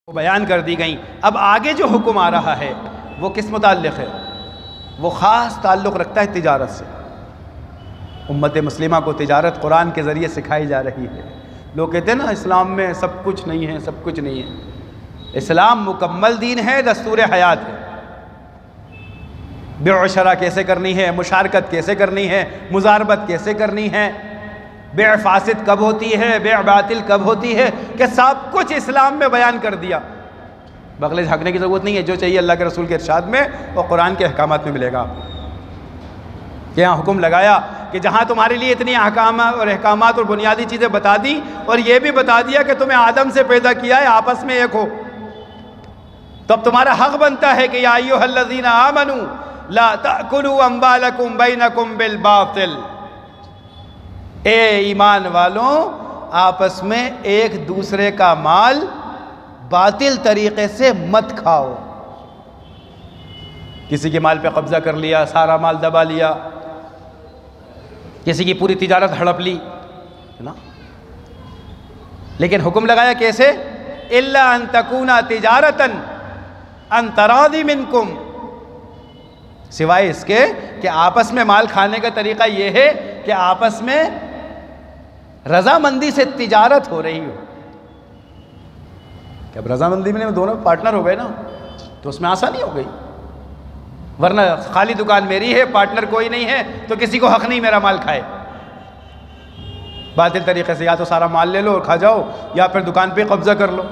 بیان کر دی گئیں۔ اب آگے جو حکم آ رہا ہے وہ کس متعلق ہے؟ وہ خاص تعلق رکھتا ہے تجارت سے۔ امت مسلمہ کو تجارت قرآن کے ذریعے سکھائی جا رہی ہے۔ لوگ کہتے ہیں نا اسلام میں سب کچھ نہیں ہے، سب کچھ نہیں ہے۔ اسلام مکمل دین ہے، دستور حیات ہے۔ بیع و شرع کیسے کرنی ہے، مشارکت کیسے کرنی ہے، مضاربت کیسے کرنی ہے، بیع فاسد کب ہوتی ہے، بیع باطل کب ہوتی ہے، کہ سب کچھ اسلام میں بیان کر دیا۔ بغلیں جھانکنے کی ضرورت نہیں ہے، جو چاہیے اللہ کے رسول کے ارشاد میں اور قرآن کے احکامات میں ملے گا آپ کو۔ کہ یہاں حکم لگایا کہ جہاں تمہارے لیے اتنی احکامات اور بنیادی چیزیں بتا دی، اور یہ بھی بتا دیا کہ تمہیں آدم سے پیدا کیا ہے، آپس میں ایک ہو، تو اب تمہارا حق بنتا ہے کہ یا ایھا الذین آمنوا لا تأکلوا اموالکم بینکم بالباطل، اے ایمان والوں آپس میں ایک دوسرے کا مال باطل طریقے سے مت کھاؤ۔ کسی کے مال پہ قبضہ کر لیا، سارا مال دبا لیا، کسی کی پوری تجارت ہڑپ لی نا، لیکن حکم لگایا کیسے؟ الا ان تکون تجارتا عن تراضی منکم، سوائے اس کے کہ آپس میں مال کھانے کا طریقہ یہ ہے کہ آپس میں رضامندی سے تجارت ہو رہی ہو۔ کہ اب رضامندی میں دونوں پارٹنر ہو گئے نا، تو اس میں آسانی ہو گئی، ورنہ خالی دکان میری ہے، پارٹنر کوئی نہیں ہے، تو کسی کو حق نہیں میرا مال کھائے۔ باطل طریقے سے یا تو سارا مال لے لو اور کھا جاؤ، یا پھر دکان پہ قبضہ کر لو۔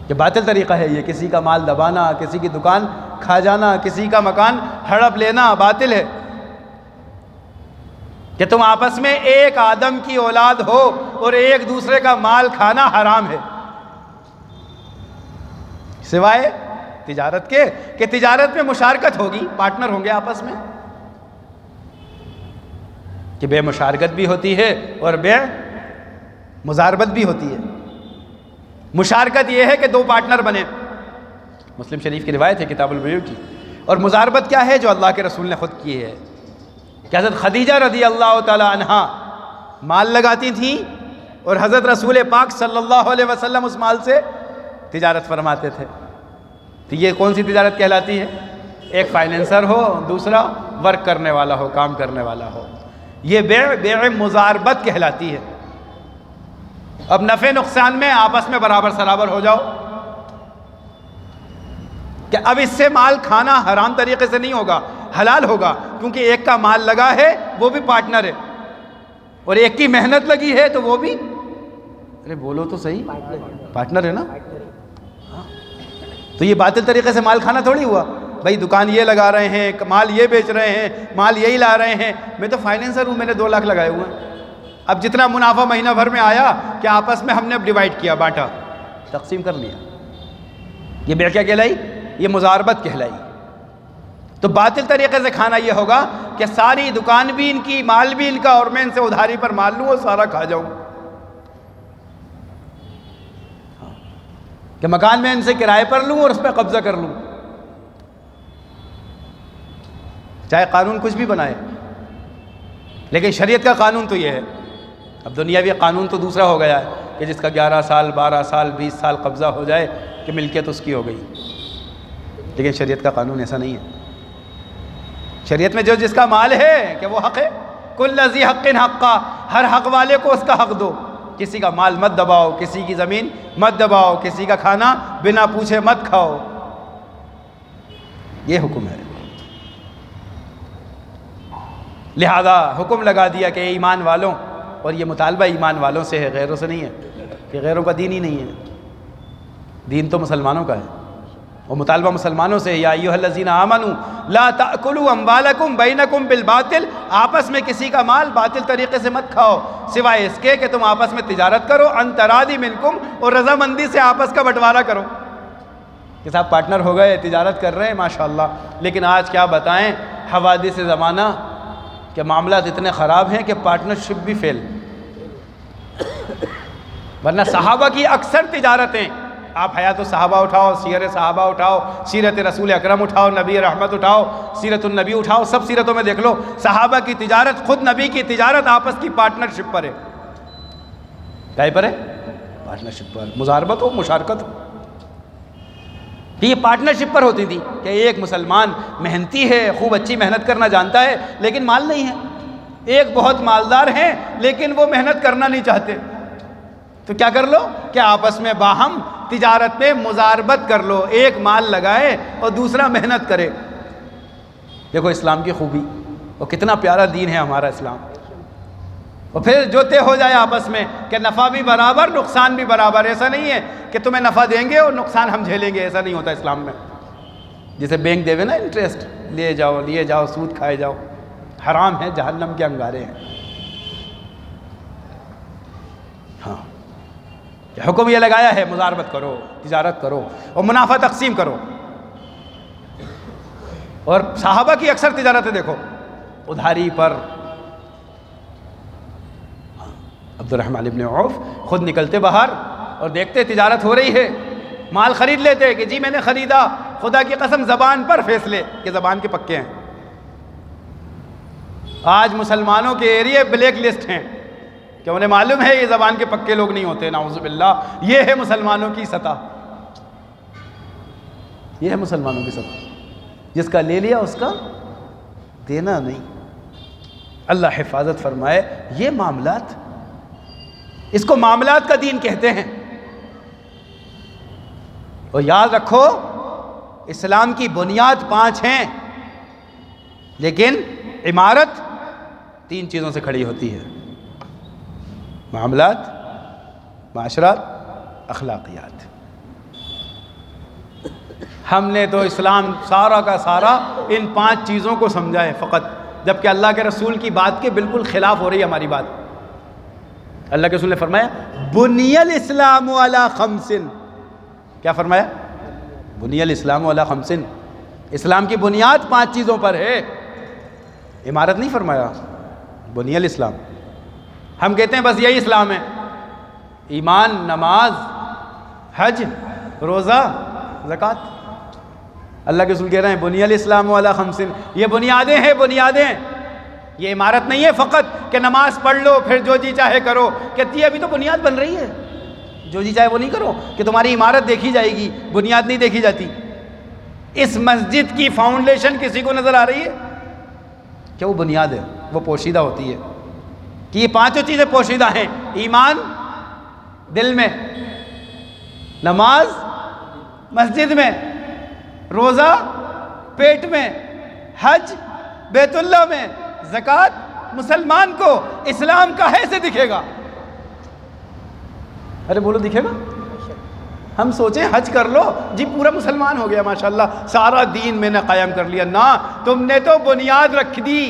یہ باطل طریقہ ہے، یہ کسی کا مال دبانا، کسی کی دکان کھا جانا، کسی کا مکان ہڑپ لینا باطل ہے۔ کہ تم آپس میں ایک آدم کی اولاد ہو اور ایک دوسرے کا مال کھانا حرام ہے، سوائے تجارت کے کہ تجارت میں مشارکت ہوگی، پارٹنر ہوں گے آپس میں، کہ بے مشارکت بھی ہوتی ہے اور بے مضاربت بھی ہوتی ہے۔ مشارکت یہ ہے کہ دو پارٹنر بنے، مسلم شریف کی روایت ہے کتاب البیوع کی۔ اور مضاربت کیا ہے؟ جو اللہ کے رسول نے خود کی ہے، کہ حضرت خدیجہ رضی اللہ تعالی عنہا مال لگاتی تھیں اور حضرت رسول پاک صلی اللہ علیہ وسلم اس مال سے تجارت فرماتے تھے۔ تو یہ کون سی تجارت کہلاتی ہے؟ ایک فائنینسر ہو، دوسرا ورک کرنے والا ہو، کام کرنے والا ہو، یہ بیع مضاربت کہلاتی ہے۔ اب نفع نقصان میں آپس میں برابر سرابر ہو جاؤ، کہ اب اس سے مال کھانا حرام طریقے سے نہیں ہوگا، حلال ہوگا، کیونکہ ایک کا مال لگا ہے وہ بھی پارٹنر ہے، اور ایک کی محنت لگی ہے تو وہ بھی، ارے بولو تو صحیح، پارٹنر ہے نا۔ تو یہ باطل طریقے سے مال کھانا تھوڑی ہوا، بھائی دکان یہ لگا رہے ہیں، مال یہ بیچ رہے ہیں، مال یہی لا رہے ہیں، میں تو فائنینسر ہوں، میں نے 2 لاکھ لگائے ہوئے ہیں، اب جتنا منافع مہینہ بھر میں آیا کہ آپس میں ہم نے اب ڈیوائڈ کیا، بانٹا، تقسیم کر لیا۔ یہ بیع کیا کہلائی؟ یہ مضاربت کہلائی۔ تو باطل طریقے سے کھانا یہ ہوگا کہ ساری دکان بھی ان کی، مال بھی ان کا، اور میں ان سے ادھاری پر مال لوں اور سارا کھا جاؤں، کہ مکان میں ان سے کرائے پر لوں اور اس پہ قبضہ کر لوں، چاہے قانون کچھ بھی بنائے، لیکن شریعت کا قانون تو یہ ہے۔ اب دنیاوی قانون تو دوسرا ہو گیا ہے کہ جس کا 11 سال 12 سال 20 سال قبضہ ہو جائے کہ ملکیت اس کی ہو گئی، لیکن شریعت کا قانون ایسا نہیں ہے۔ شریعت میں جو جس کا مال ہے کہ وہ حق ہے، کل ذی حق حقہ، ہر حق والے کو اس کا حق دو، کسی کا مال مت دباؤ، کسی کی زمین مت دباؤ، کسی کا کھانا بنا پوچھے مت کھاؤ، یہ حکم ہے۔ لہذا حکم لگا دیا کہ ایمان والوں، اور یہ مطالبہ ایمان والوں سے ہے، غیروں سے نہیں ہے، کہ غیروں کا دین ہی نہیں ہے، دین تو مسلمانوں کا ہے، وہ مطالبہ مسلمانوں سے، یا ایھا الذین آمنوا لا تأکلوا اموالکم بینکم بالباطل، آپس میں کسی کا مال باطل طریقے سے مت کھاؤ، سوائے اس کے کہ تم آپس میں تجارت کرو، عن تراضی منکم، اور رضامندی سے آپس کا بٹوارہ کرو، کہ صاحب پارٹنر ہو گئے، تجارت کر رہے ہیں ماشاءاللہ۔ لیکن آج کیا بتائیں، حوادث زمانہ کہ معاملات اتنے خراب ہیں کہ پارٹنرشپ بھی فیل، ورنہ صحابہ کی اکثر تجارتیں، آپ حیات الصحابہ اٹھاؤ، سیر صحابہ اٹھاؤ، سیرت رسول اکرم اٹھاؤ، نبی رحمت اٹھاؤ، سیرت النبی اٹھاؤ، سب سیرتوں میں دیکھ لو، صحابہ کی تجارت، خود نبی کی تجارت آپس کی پارٹنرشپ پر ہے، کیا پر ہے؟ پارٹنرشپ پر، مزاربت ہو، مشارکت ہو. یہ پارٹنرشپ پر ہوتی تھی کہ ایک مسلمان محنتی ہے، خوب اچھی محنت کرنا جانتا ہے لیکن مال نہیں ہے، ایک بہت مالدار ہیں لیکن وہ محنت کرنا نہیں چاہتے، تو کیا کر لو کہ آپس میں باہم تجارت میں مزاربت کر لو، ایک مال لگائے اور دوسرا محنت کرے. دیکھو اسلام کی خوبی، اور کتنا پیارا دین ہے ہمارا اسلام. اور پھر جو طے ہو جائے آپس میں کہ نفع بھی برابر نقصان بھی برابر. ایسا نہیں ہے کہ تمہیں نفع دیں گے اور نقصان ہم جھیلیں گے، ایسا نہیں ہوتا اسلام میں. جسے بینک دے نا انٹرسٹ، لیے جاؤ سود کھائے جاؤ، حرام ہے، جہنم کے انگارے ہیں. ہاں حکم یہ لگایا ہے مزاربت کرو، تجارت کرو اور منافع تقسیم کرو. اور صحابہ کی اکثر تجارتیں دیکھو ادھاری پر. عبد الرحمن ابن عوف خود نکلتے باہر اور دیکھتے تجارت ہو رہی ہے، مال خرید لیتے کہ جی میں نے خریدا، خدا کی قسم زبان پر فیصلے کہ زبان کے پکے ہیں. آج مسلمانوں کے ایریے بلیک لسٹ ہیں کہ انہیں معلوم ہے یہ زبان کے پکے لوگ نہیں ہوتے، نعوذ باللہ. یہ ہے مسلمانوں کی سطح، یہ ہے مسلمانوں کی سطح. جس کا لے لیا اس کا دینا نہیں. اللہ حفاظت فرمائے. یہ معاملات، اس کو معاملات کا دین کہتے ہیں. اور یاد رکھو اسلام کی بنیاد 5 ہیں، لیکن عمارت 3 چیزوں سے کھڑی ہوتی ہے: معاملات، معاشرات، اخلاقیات. ہم نے تو اسلام سارا کا سارا ان 5 چیزوں کو سمجھا ہے فقط، جبکہ اللہ کے رسول کی بات کے بالکل خلاف ہو رہی ہے ہماری بات. اللہ کے رسول نے فرمایا بنی الاسلام علی 5. کیا فرمایا؟ بنی الاسلام علی 5. اسلام کی بنیاد 5 چیزوں پر ہے. عمارت نہیں فرمایا، بنی الاسلام. ہم کہتے ہیں بس یہی اسلام ہے: ایمان، نماز، حج، روزہ، زکوٰۃ. اللہ کے رسول کہہ رہے ہیں بنی الاسلام علی 5. یہ بنیادیں ہیں، بنیادیں. یہ عمارت نہیں ہے فقط کہ نماز پڑھ لو پھر جو جی چاہے کرو. کہتی ہے ابھی تو بنیاد بن رہی ہے، جو جی چاہے وہ نہیں کرو کہ تمہاری عمارت دیکھی جائے گی، بنیاد نہیں دیکھی جاتی. اس مسجد کی فاؤنڈیشن کسی کو نظر آ رہی ہے کہ وہ بنیاد ہے، وہ پوشیدہ ہوتی ہے کہ یہ 5 چیزیں پوشیدہ ہیں: ایمان دل میں، نماز مسجد میں، روزہ پیٹ میں، حج بیت اللہ میں، زکوٰۃ مسلمان کو اسلام کا ہے سے دکھے گا. ارے بولو دکھے گا؟ ہم سوچیں حج کر لو جی پورا مسلمان ہو گیا ماشاءاللہ، سارا دین میں نے قائم کر لیا. نہ، تم نے تو بنیاد رکھ دی.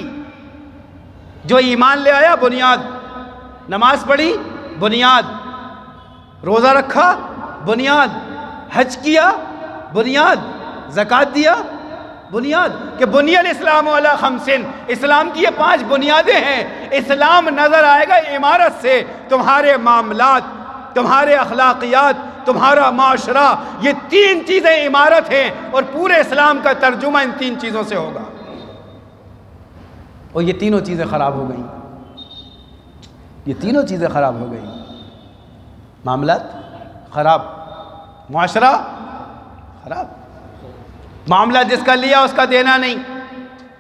جو ایمان لے آیا بنیاد، نماز پڑھی بنیاد، روزہ رکھا بنیاد، حج کیا بنیاد، زکوٰۃ دیا بنیاد. کہ بنی الاسلام علی 5. اسلام کی یہ 5 بنیادیں ہیں. اسلام نظر آئے گا عمارت سے. تمہارے معاملات، تمہارے اخلاقیات، تمہارا معاشرہ، یہ 3 چیزیں عمارت ہیں، اور پورے اسلام کا ترجمہ ان 3 چیزوں سے ہوگا. اور یہ تینوں چیزیں خراب ہو گئیں. یہ تینوں چیزیں خراب ہو گئیں. معاملات خراب، معاشرہ خراب. معاملہ جس کا لیا اس کا دینا نہیں،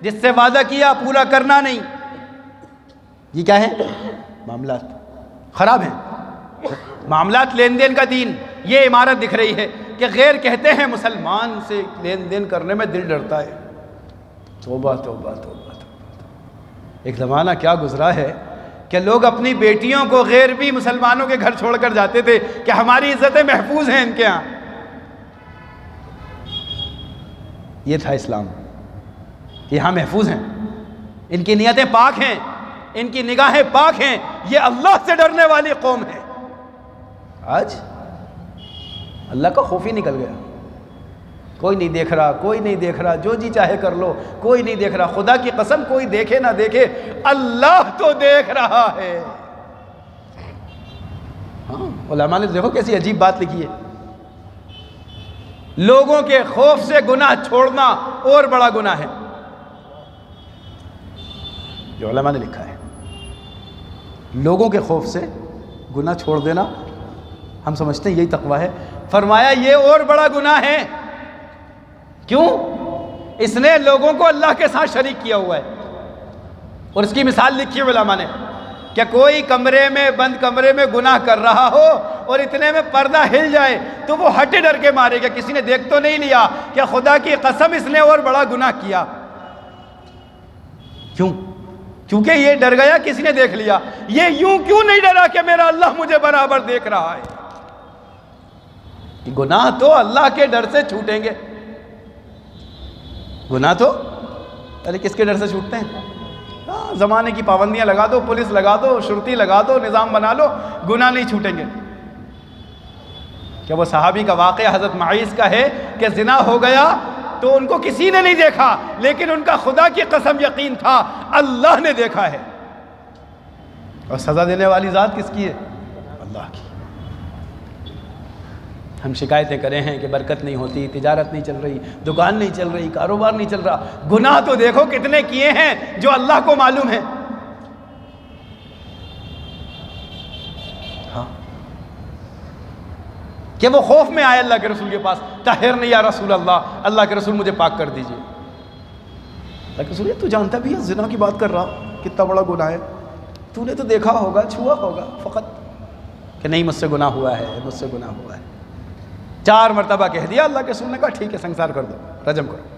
جس سے وعدہ کیا پورا کرنا نہیں. یہ کیا ہے؟ معاملات خراب ہیں. معاملات لین دین کا دین، یہ عمارت دکھ رہی ہے کہ غیر کہتے ہیں مسلمان سے لین دین کرنے میں دل ڈرتا ہے. توبہ توبہ توبہ. ایک زمانہ کیا گزرا ہے کہ لوگ اپنی بیٹیوں کو غیر بھی مسلمانوں کے گھر چھوڑ کر جاتے تھے کہ ہماری عزتیں محفوظ ہیں ان کے ہاں. یہ تھا اسلام کہ یہاں محفوظ ہیں، ان کی نیتیں پاک ہیں، ان کی نگاہیں پاک ہیں، یہ اللہ سے ڈرنے والی قوم ہے. آج اللہ کا خوف ہی نکل گیا. کوئی نہیں دیکھ رہا، کوئی نہیں دیکھ رہا، جو جی چاہے کر لو، کوئی نہیں دیکھ رہا. خدا کی قسم کوئی دیکھے نہ دیکھے، اللہ تو دیکھ رہا ہے. ہاں علماء نے دیکھو کیسی عجیب بات لکھی ہے. لوگوں کے خوف سے گناہ چھوڑنا اور بڑا گناہ ہے. جو علماء نے لکھا ہے، لوگوں کے خوف سے گناہ چھوڑ دینا ہم سمجھتے ہیں یہی تقویٰ ہے. فرمایا یہ اور بڑا گناہ ہے. کیوں؟ اس نے لوگوں کو اللہ کے ساتھ شریک کیا ہوا ہے. اور اس کی مثال لکھی ہے علماء نے کہ کوئی کمرے میں بند کمرے میں گناہ کر رہا ہو اور اتنے میں پردہ ہل جائے تو وہ ہٹے ڈر کے مارے گا, کسی نے دیکھ تو نہیں لیا کہ خدا کی قسم اس نے اور بڑا گناہ کیا. کیوں؟ کیونکہ یہ ڈر گیا کسی نے دیکھ لیا. یہ یوں کیوں نہیں ڈرا کہ میرا اللہ مجھے برابر دیکھ رہا ہے؟ گناہ تو اللہ کے ڈر سے چھوٹیں گے. گناہ تو ارے کس کے ڈر سے چھوٹتے ہیں؟ زمانے کی پابندیاں لگا دو, پولیس لگا دو, شرطی لگا دو, نظام بنا لو, گناہ نہیں چھوٹیں گے. کہ وہ صحابی کا واقعہ حضرت معیز کا ہے کہ زنا ہو گیا تو ان کو کسی نے نہیں دیکھا, لیکن ان کا خدا کی قسم یقین تھا اللہ نے دیکھا ہے. اور سزا دینے والی ذات کس کی ہے؟ اللہ کی. ہم شکایتیں کرے ہیں کہ برکت نہیں ہوتی, تجارت نہیں چل رہی, دکان نہیں چل رہی, کاروبار نہیں چل رہا. گناہ تو دیکھو کتنے کیے ہیں جو اللہ کو معلوم ہے. ہاں کہ وہ خوف میں آئے اللہ کے رسول کے پاس, طہرنی یا رسول اللہ, اللہ کے رسول مجھے پاک کر دیجئے. اللہ کے رسول, تو جانتا بھی ہے زنا کی بات کر رہا, کتنا بڑا گناہ ہے, تو نے تو دیکھا ہوگا, چھوا ہوگا فقط. کہ نہیں مجھ سے گناہ ہوا ہے, مجھ سے گناہ ہوا ہے. 4 مرتبہ کہہ دیا. اللہ کے رسول نے کہا ٹھیک ہے سنسار کر دو, رجم کرو.